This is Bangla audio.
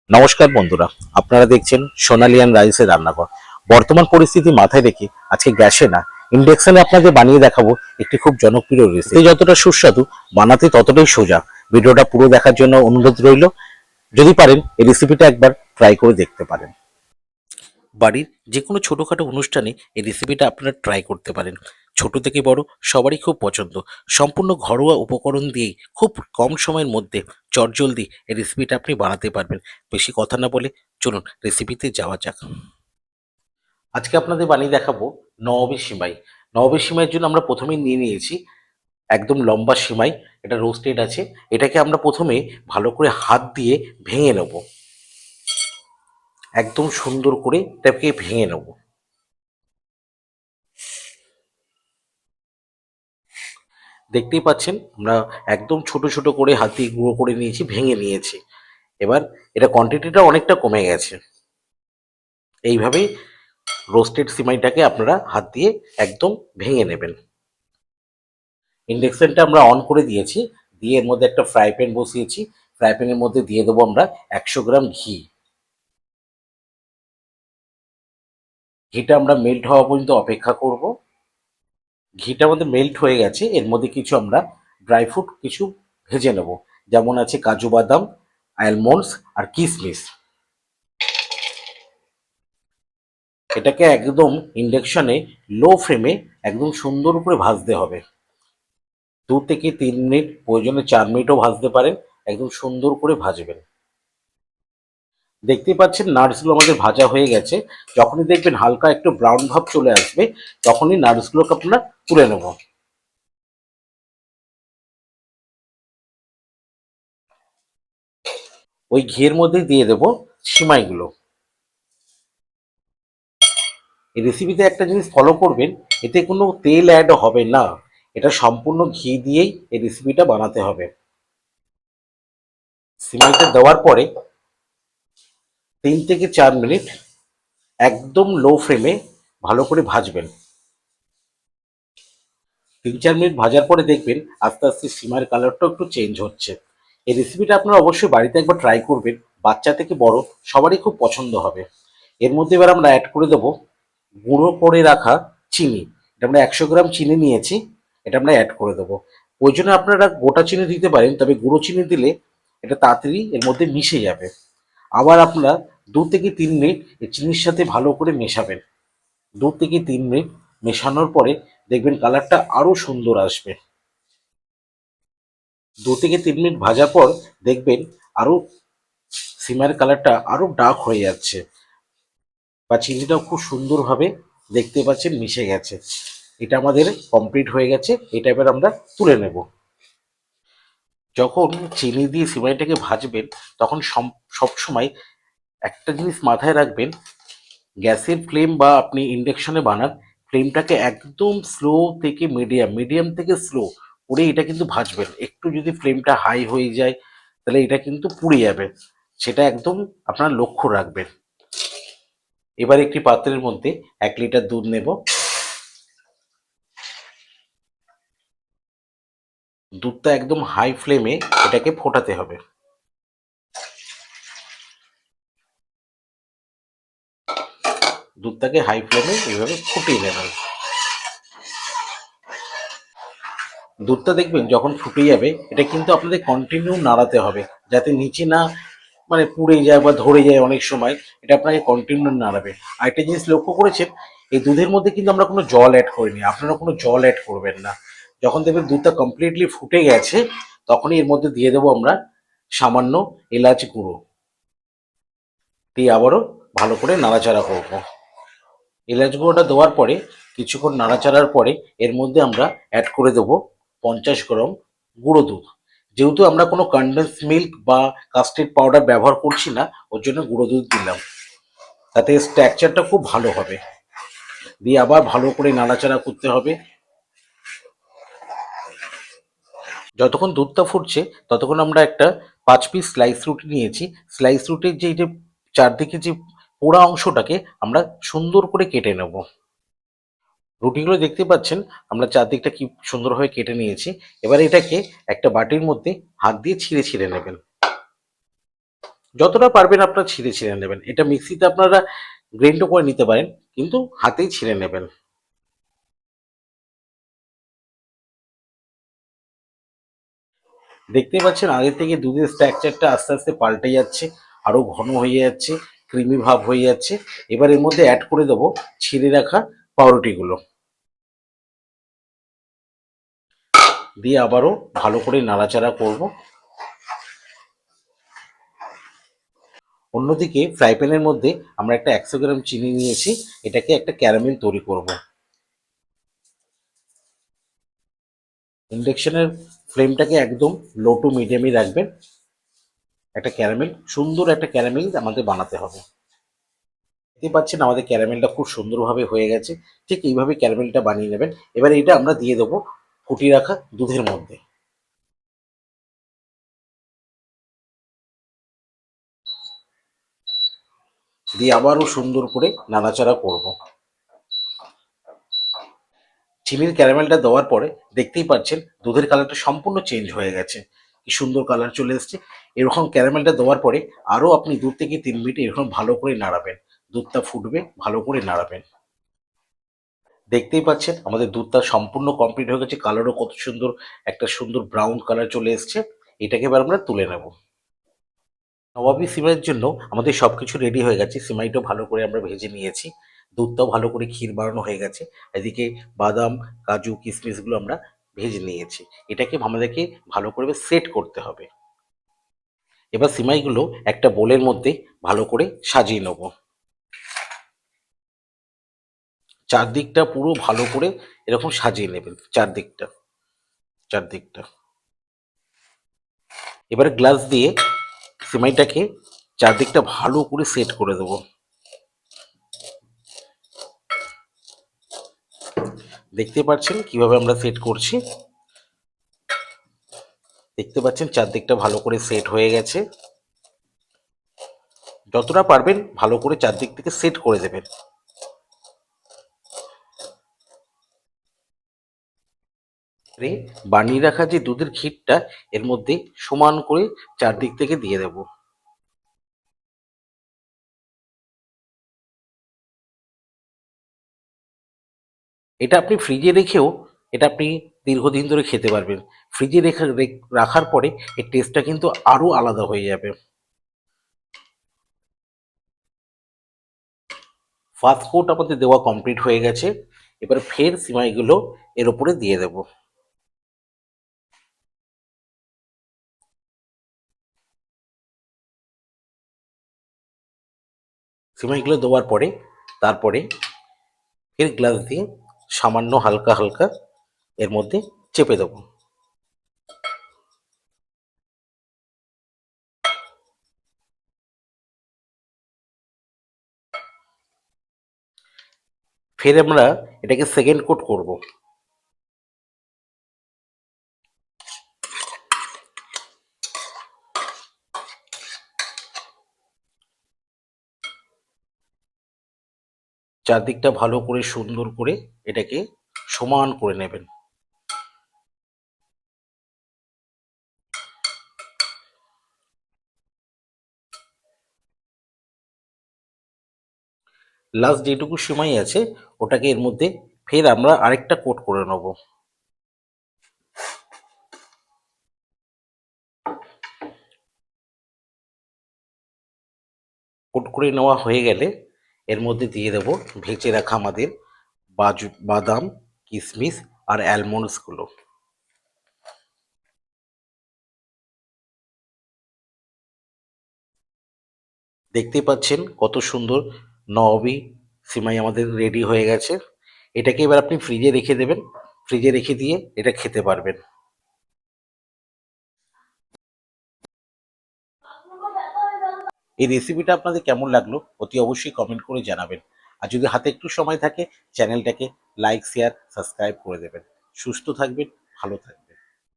নমস্কার বন্ধুরা, আপনারা দেখছেন সোনালিয়ান রাইসের রান্নাঘর। বর্তমান পরিস্থিতি মাথায় রেখে আজকে গ্যাসে না, ইন্ডাকশনে আপনাদের বানিয়ে দেখাবো একটি খুব জনপ্রিয় রেসিপি। যতটা সুস্বাদু, বানাতে ততটাই সোজা। ভিডিওটা পুরো দেখার জন্য অনুরোধ রইল। যদি পারেন এই রেসিপিটা একবার ট্রাই করে দেখতে পারেন। বাড়ির যে কোনো ছোটোখাটো অনুষ্ঠানে এই রেসিপিটা আপনারা ট্রাই করতে পারেন। ছোট থেকে বড় সবারই খুব পছন্দ। সম্পূর্ণ ঘরোয়া উপকরণ দিয়েই খুব কম সময়ের মধ্যে চটজলদি এই রেসিপিটা আপনি বানাতে পারবেন। বেশি কথা না বলে চলুন রেসিপিতে যাওয়া যাক। আজকে আপনাদের বানিয়ে দেখাবো নবাবী সিমাই। নবাবী সিমাইয়ের জন্য আমরা প্রথমেই নিয়ে নিয়েছি একদম লম্বা সিমাই। এটা রোস্টেড আছে। এটাকে আমরা প্রথমে ভালো করে হাত দিয়ে ভেঙে নেব। একদম সুন্দর করে এটাকে ভেঙে নেব। দেখতেই পাচ্ছেন আমরা একদম ছোট ছোট করে হাত দিয়ে গুঁড়ো করে নিয়েছি, ভেঙে নিয়েছি। এবার এটা কোয়ান্টিটিটা অনেকটা কমে গেছে। এইভাবেই রোস্টেড সিমাইটাকে আপনারা হাত দিয়ে একদম ভেঙে নেবেন। ইন্ডাকশনটা আমরা অন করে দিয়েছি, দিয়ে এর মধ্যে একটা ফ্রাই প্যান বসিয়েছি। ফ্রাই প্যানের মধ্যে দিয়ে দেবো আমরা 100 গ্রাম ঘি। ঘিটা আমরা মেল্ট হওয়া পর্যন্ত অপেক্ষা করব। ঘিটা আমাদের মেল্ট হয়ে গেছে, এর মধ্যে কিছু আমরা ড্রাই ফ্রুট কিছু ভেজে নেব। যেমন আছে কাজু বাদাম, আলমন্ডস আর কিশমিশ। এটাকে একদম ইন্ডাকশনে লো ফ্লেমে একদম সুন্দর করে ভাজতে হবে। 2 থেকে 3 মিনিট, প্রয়োজনে 4 মিনিটও ভাজতে পারেন। একদম সুন্দর করে ভাজবেন। দেখতেই পাচ্ছেন নাটসগুলো আমাদের ভাজা হয়ে গেছে। যখনই দেখবেন হালকা একটু ব্রাউন ভাব চলে আসবে, তখনই নাটসগুলোকে আপনারা তুলে নেব। ওই ঘিয়ের মধ্যে দিয়ে দেব সিমাইগুলো। এই রেসিপিতে একটা জিনিস ফলো করবেন, এতে কোনো তেল অ্যাড হবে না। এটা সম্পূর্ণ ঘি দিয়েই এই রেসিপিটা বানাতে হবে। সিমাইটা দেওয়ার পরে 3 থেকে 4 মিনিট একদম লো ফ্লেমে ভালো করে ভাজবেন। 3-4 মিনিট ভাজার পরে দেখবেন আস্তে আস্তে সিমাইয়ের কালারটাও একটু চেঞ্জ হচ্ছে। এই রেসিপিটা আপনারা অবশ্যই বাড়িতে একবার ট্রাই করবেন। বাচ্চা থেকে বড় সবারই খুব পছন্দ হবে। এর মধ্যে এবার আমরা অ্যাড করে দেবো গুঁড়ো করে রাখা চিনি। এটা আমরা 100 গ্রাম চিনি নিয়েছি, এটা আমরা অ্যাড করে দেবো। প্রয়োজনে আপনারা গোটা চিনি দিতে পারেন, তবে গুঁড়ো চিনি দিলে এটা তাড়াতাড়ি এর মধ্যে মিশে যাবে। আবার আপনারা 2 থেকে 3 মিনিট এই চিনির সাথে ভালো করে মেশাবেন। 2 থেকে 3 মিনিট মেশানোর পরে দেখবেন কালারটা আরো সুন্দর আসবে। 2 থেকে 3 মিনিট ভাজার পর দেখবেন আরো সিমার কালারটা আরো ডার্ক হয়ে যাচ্ছে, বা চিনিটাও খুব সুন্দরভাবে দেখতে পাচ্ছেন মিশে গেছে। এটা আমাদের কমপ্লিট হয়ে গেছে। এটা এবার আমরা তুলে নেব। যখন চিনি দিয়ে সিমাইটাকে ভাজবেন, তখন সবসময় একটা জিনিস মাথায় রাখবেন, গ্যাসের ফ্লেম বা আপনি ইন্ডাকশনে বানান, ফ্লেমটাকে একদম স্লো থেকে মিডিয়াম, মিডিয়াম থেকে স্লো করে এটা কিন্তু ভাজবেন। একটু যদি ফ্লেমটা হাই হয়ে যায় তাহলে এটা কিন্তু পুড়ে যাবে। সেটা একদম আপনার লক্ষ্য রাখবেন। এবার একটি পাত্রের মধ্যে 1 লিটার দুধ নেব। দুধটা একদম হাই ফ্লেমে এটাকে ফোটাতে হবে। দুধটাকে হাই ফ্লেমে এইভাবে ফুটিয়ে নেবেন। দুধটা দেখবেন যখন ফুটে যাবে, এটা কিন্তু আপনাদের কন্টিনিউ নাড়াতে হবে, যাতে নিচে না মানে পুড়ে যায় বা ধরে যায় অনেক সময়। এটা আপনাকে কন্টিনিউ নাড়াবে। আর একটা জিনিস লক্ষ্য করেছেন, এই দুধের মধ্যে কিন্তু আমরা কোনো জল অ্যাড করিনি। আপনারা কোনো জল অ্যাড করবেন না। যখন দেখবেন দুধটা কমপ্লিটলি ফুটে গেছে, তখনই এর মধ্যে দিয়ে দেবো আমরা সামান্য এলাচ গুঁড়ো। দিয়ে আবারও ভালো করে নাড়াচাড়া করব। এলাচ গুঁড়োটা দেওয়ার পরে কিছুক্ষণ নাড়াচাড়ার পরে এর মধ্যে আমরা অ্যাড করে দেবো 50 গ্রাম গুঁড়ো দুধ। যেহেতু আমরা কোনো কনডেন্স মিল্ক বা কাস্টার্ড পাউডার ব্যবহার করছি না, ওর জন্য গুঁড়ো দুধ দিলাম। তাতে স্ট্রাকচারটা খুব ভালো হবে। দিয়ে আবার ভালো করে নাড়াচাড়া করতে হবে। যতক্ষণ দুধটা ফুটছে ততক্ষণ আমরা একটা 5 পিস স্লাইস রুটি নিয়েছি। স্লাইস রুটির যে চারদিকে যে পোড়া অংশটাকে আমরা সুন্দর করে কেটে নেব। রুটিগুলো দেখতে পাচ্ছেন আমরা চারদিকটা কি সুন্দরভাবে কেটে নিয়েছি। এবার এটাকে একটা বাটির মধ্যে হাত দিয়ে ছিঁড়ে ছিঁড়ে নেবেন। যতটা পারবেন আপনারা ছিঁড়ে ছিঁড়ে নেবেন। এটা মিক্সিতে আপনারা গ্রাইন্ডও করে নিতে পারেন, কিন্তু হাতেই ছিঁড়ে নেবেন। দেখতেই পাচ্ছেন আগের থেকে দুধের স্ট্রাকচারটা আস্তে আস্তে পাল্টে যাচ্ছে, আরো ঘন হয়ে যাচ্ছে, ক্রিমি ভাব হয়ে যাচ্ছে। এবার এর মধ্যে অ্যাড করে দেবো ছিঁড়ে রাখা পাউরুটিগুলো, দিয়ে আবারও ভালো করে নাড়াচাড়া করব। অন্যদিকে ফ্রাই প্যানের মধ্যে আমরা একটা 100 গ্রাম চিনি নিয়েছি, এটাকে একটা ক্যারামেল তৈরি করব। ইন্ডাকশনের ফ্লেমটাকে একদম লো টু মিডিয়ামই রাখবেন। একটা ক্যারামেল, সুন্দর একটা ক্যারামেল আমাদের বানাতে হবে। দেখতে পাচ্ছেন আমাদের ক্যারামেলটা খুব সুন্দরভাবে হয়ে গেছে। ঠিক এইভাবে ক্যারামেলটা বানিয়ে নেবেন। এবার এটা আমরা দিয়ে দেবো ফুটিয়ে রাখা দুধের মধ্যে। দিয়ে আবারও সুন্দর করে নাড়াচাড়া করব। চিনির ক্যারামেলটা দেওয়ার পরে দেখতেই পাচ্ছেন দুধের কালারটা সম্পূর্ণ চেঞ্জ হয়ে গেছে, কি সুন্দর কালার চলে এসছে। এরকম ক্যারামেলটা দেওয়ার পরে আরও আপনি 2 থেকে 3 মিনিট এরকম ভালো করে নাড়াবেন। দুধটা ফুটবে, ভালো করে নাড়াবেন। দেখতেই পাচ্ছেন আমাদের দুধটা সম্পূর্ণ কমপ্লিট হয়ে গেছে, কালারও কত সুন্দর, একটা সুন্দর ব্রাউন কালার চলে এসছে। এটাকে এবার আমরা তুলে নেব। নবাবী সিমাইয়ের জন্য আমাদের সবকিছু রেডি হয়ে গেছে। সিমাইটাও ভালো করে আমরা ভেজে নিয়েছি, দুধটাও ভালো করে ক্ষীর বানানো হয়ে গেছে। এদিকে বাদাম, কাজু, কিশমিশগুলো আমরা ভেজে নিয়েছি। এটাকে আমাদেরকে ভালো করে সেট করতে হবে। এবার সিমাইগুলো একটা বোলের মধ্যে ভালো করে সাজিয়ে নেব। চারদিকটা পুরো ভালো করে এরকম সাজিয়ে নেবেন, চারদিকটা চারদিকটা। এবারে গ্লাস দিয়ে সিমাইটাকে চারদিকটা ভালো করে সেট করে দেবো। দেখতে পাচ্ছেন কিভাবে আমরা সেট করছি। দেখতে পাচ্ছেন চারদিকটা ভালো করে সেট হয়ে গেছে। যতটা পারবেন ভালো করে চারদিক থেকে সেট করে দেবেন। বানিয়ে রাখা যে দুধের ক্ষীরটা এর মধ্যে সমান করে চারদিক থেকে দিয়ে দেব। এটা আপনি ফ্রিজে রেখেও এটা আপনি দীর্ঘদিন ধরে খেতে পারবেন। ফ্রিজে রাখার পরে এর টেস্টটা কিন্তু আরো আলাদা হয়ে যাবে। ফার্স্ট কোট আমাদের দেওয়া কমপ্লিট হয়ে গেছে। এবার ফের সিমাইগুলো এর উপরে দিয়ে দেব। সিমাইগুলো দেওয়ার পরে তারপরে ফের গ্লাস দিয়ে সামান্য হালকা হালকা এর মধ্যে চেপে দেবো। ফের আমরা এটাকে সেকেন্ড কোট করব। চারদিকটা ভালো করে সুন্দর করে এটাকে সমান করে নেবেন। লাস্ট যেটুকু সময় আছে ওটাকে এর মধ্যে ফের আমরা আরেকটা কোট করে নেব। কোট করে নেওয়া হয়ে গেলে এর মধ্যে দিয়ে দেব ভেজে রাখা আমাদের বাদাম, কিশমিশ আর অ্যালমন্ডসগুলো। দেখতেই পাচ্ছেন কত সুন্দর নবাবী সিমাই আমাদের রেডি হয়ে গেছে। এটাকে এবার আপনি ফ্রিজে রেখে দেবেন। ফ্রিজে রেখে দিয়ে এটা খেতে পারবেন। এই রেসিপিটা আপনাদের কেমন লাগলো অতি অবশ্যই কমেন্ট করে জানাবেন। আর যদি হাতে একটু সময় থাকে চ্যানেলটাকে লাইক, শেয়ার, সাবস্ক্রাইব করে দেবেন। সুস্থ থাকবেন, ভালো থাকবেন।